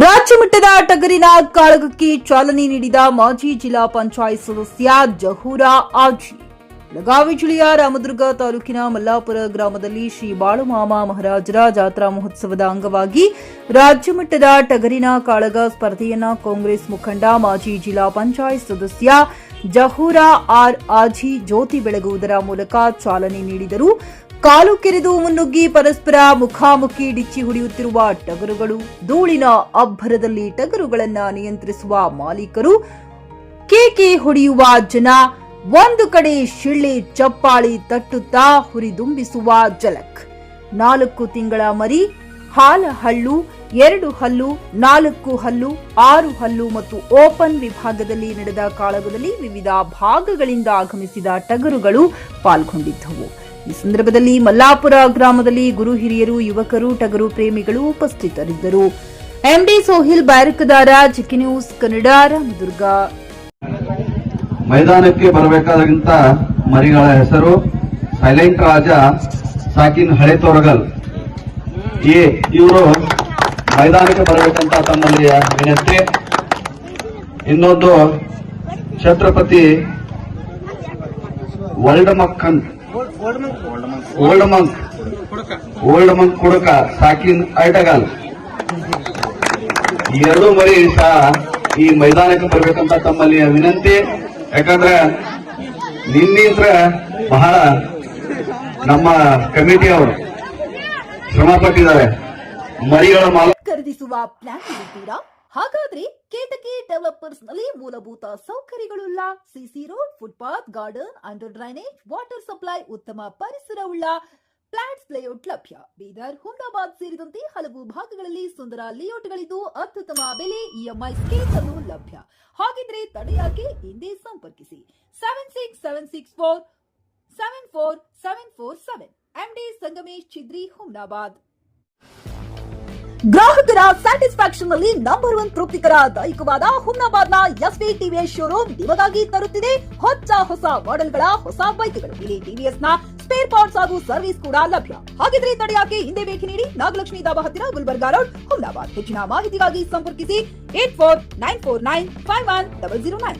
ರಾಜ್ಯ ಮಟ್ಟದ ಟಗರಿನ ಕಾಳಗಕ್ಕೆ ಚಾಲನೆ ನೀಡಿದ ಮಾಜಿ ಜಿಲ್ಲಾ ಪಂಚಾಯತ್ ಸದಸ್ಯ ಜಹೂರಾ ಆಜಿ. ಬೆಳಗಾವಿ ಜಿಲ್ಲೆಯ ರಾಮದುರ್ಗ ತಾಲೂಕಿನ ಮಲ್ಲಾಪುರ ಗ್ರಾಮದಲ್ಲಿ ಶ್ರೀ ಬಾಳುಮಾಮ ಮಹಾರಾಜರ ಜಾತ್ರಾ ಮಹೋತ್ಸವದ ಅಂಗವಾಗಿ ರಾಜ್ಯ ಮಟ್ಟದ ಟಗರಿನ ಕಾಳಗ ಸ್ಪರ್ಧೆಯನ್ನ ಕಾಂಗ್ರೆಸ್ ಮುಖಂಡ ಮಾಜಿ ಜಿಲ್ಲಾ ಪಂಚಾಯತ್ ಸದಸ್ಯ ಜಹೂರಾ ಆಜಿ ಜ್ಯೋತಿ ಬೆಳಗುವುದರ ಮೂಲಕ ಚಾಲನೆ ನೀಡಿದರು. ಕಾಲು ಕೆರೆದು ಮುನ್ನುಗ್ಗಿ ಪರಸ್ಪರ ಮುಖಾಮುಖಿ ಡಿಚ್ಚಿ ಹೊಡೆಯುತ್ತಿರುವ ಟಗರುಗಳು, ಧೂಳಿನ ಅಬ್ಬರದಲ್ಲಿ ಟಗರುಗಳನ್ನ ನಿಯಂತ್ರಿಸುವ ಮಾಲೀಕರು, ಕೇಕೆ ಹೊಡೆಯುವ ಜನ, ಒಂದು ಕಡೆ ಶಿಳ್ಳೆ ಚಪ್ಪಾಳಿ ತಟ್ಟುತ್ತಾ ಹುರಿದುಂಬಿಸುವ ಜಲಕ್. 4 ತಿಂಗಳ ಮರಿ, ಹಾಲ ಹಳ್ಳು, 2 ಹಲ್ಲು, 4 ಹಲ್ಲು, 6 ಹಲ್ಲು ಮತ್ತು ಓಪನ್ ವಿಭಾಗದಲ್ಲಿ ನಡೆದ ಕಾಳಗದಲ್ಲಿ ವಿವಿಧ ಭಾಗಗಳಿಂದ ಆಗಮಿಸಿದ ಟಗರುಗಳು ಪಾಲ್ಗೊಂಡಿದ್ದವು. ಈ ಸಂದರ್ಭದಲ್ಲಿ ಮಲ್ಲಾಪುರ ಗ್ರಾಮದಲ್ಲಿ ಗುರು ಹಿರಿಯರು, ಯುವಕರು, ಟಗರು ಪ್ರೇಮಿಗಳು ಉಪಸ್ಥಿತರಿದ್ದರು. MD Sohil Byarakadar, GK news Kannada, Ramdurg. ಮೈದಾನಕ್ಕೆ ಬರಬೇಕಾದಂತ ಮರಿಗಳ ಹೆಸರು ಸೈಲೆಂಟ್ ರಾಜ, ಸಾಕಿನ್ ಹಳೆ ತೋರಗಲ್. ಇವರು ಮೈದಾನಕ್ಕೆ ಬರಬೇಕಂತ ತಮ್ಮಲ್ಲಿ ವಿನಂತಿ. ಇನ್ನೊಂದು ಛತ್ರಪತಿ ಓಲ್ಡ್ ಮಂಕ್ ಕುಡಕ, ಸಾಕಿನ್ ಐಟಗಲ್. ಎರಡು ಮರಿ ಸಹ ಈ ಮೈದಾನಕ್ಕೆ ಬರಬೇಕಂತ ತಮ್ಮಲ್ಲಿ ವಿನಂತಿ. ಯಾಕಂದ್ರೆ ನಿನ್ನಿಂದ ಬಹಳ ನಮ್ಮ ಕಮಿಟಿಯವರು ಶ್ರಮ ಪಟ್ಟಿದ್ದಾರೆ. ಮರಿಗಳ ಖರೀದಿಸುವ ಪ್ಲಾನ್ ಇದ್ದೀರಾ? ಹಾಗಾದ್ರೆ ಕೇತಕಿ ಡೆವಲಪರ್ಸ್ ನಲ್ಲಿ ಮೂಲಭೂತ ಸೌಕರ್ಯಗಳುಳ್ಳ CC road, footpath, garden, under drainage, water supply, ಉತ್ತಮ ಪರಿಸರವುಳ್ಳ ಫ್ಲಾಟ್ಸ್ ಲೇಔಟ್ ಲಭ್ಯ. ಬೀದರ್, ಹುಮ್ನಾಬಾದ್ ಸೇರಿದಂತೆ ಹಲವು ಭಾಗಗಳಲ್ಲಿ ಸುಂದರ ಲೇಔಟ್ಗಳಿದ್ದು ಅತ್ಯುತ್ತಮ ಬೆಲೆ, ಇಎಂಐ ಸ್ಕೀಮ್ಸ್ ಅನ್ನು ಲಭ್ಯ. ಹಾಗಿದ್ರೆ ತಡೆಯಾಕೆ? ಹಿಂದೆ ಸಂಪರ್ಕಿಸಿ 7676474747. ಎಂಡಿ ಸಂಗಮೇಶ್ ಚಿದ್ರಿ, ಹುಮ್ನಾಬಾದ್. ಗ್ರಾಹಕರ ಸ್ಯಾಟಿಸ್ಫ್ಯಾಕ್ಷನ್ ನಲ್ಲಿ ನಂಬರ್ 1 ತೃಪ್ತಿಕರ ದೈಹಿಕವಾದ ಹುಮ್ನಾಬಾದ್ನ ಎಸ್ವಿ ಟಿವಿಎಸ್ ಶೋರೂಮ್ ನಿಮಗಾಗಿ ತರುತ್ತಿದೆ ಹೊಸ ಮಾಡೆಲ್ಗಳ ಹೊಸ ಬೈಕ್ಗಳು. ಇಲ್ಲಿ ಟಿವಿಎಸ್ ನ ಸ್ಪೇರ್ ಪಾರ್ಟ್ಸ್ ಹಾಗೂ ಸರ್ವಿಸ್ ಕೂಡ ಲಭ್ಯ. ಹಾಗಿದ್ರೆ ತಡೆಯಾಕೆ? ಹಿಂದೆ ಭೇಟಿ ನೀಡಿ. ನಾಗಲಕ್ಷ್ಮಿ ದಾಬಾ ಹತ್ತಿರ, ಗುಲ್ಬರ್ಗಾ ರೋಡ್, ಹುಮ್ನಾಬಾದ್. ಹೆಚ್ಚಿನ ಮಾಹಿತಿಗಾಗಿ ಸಂಪರ್ಕಿಸಿ 8494951009.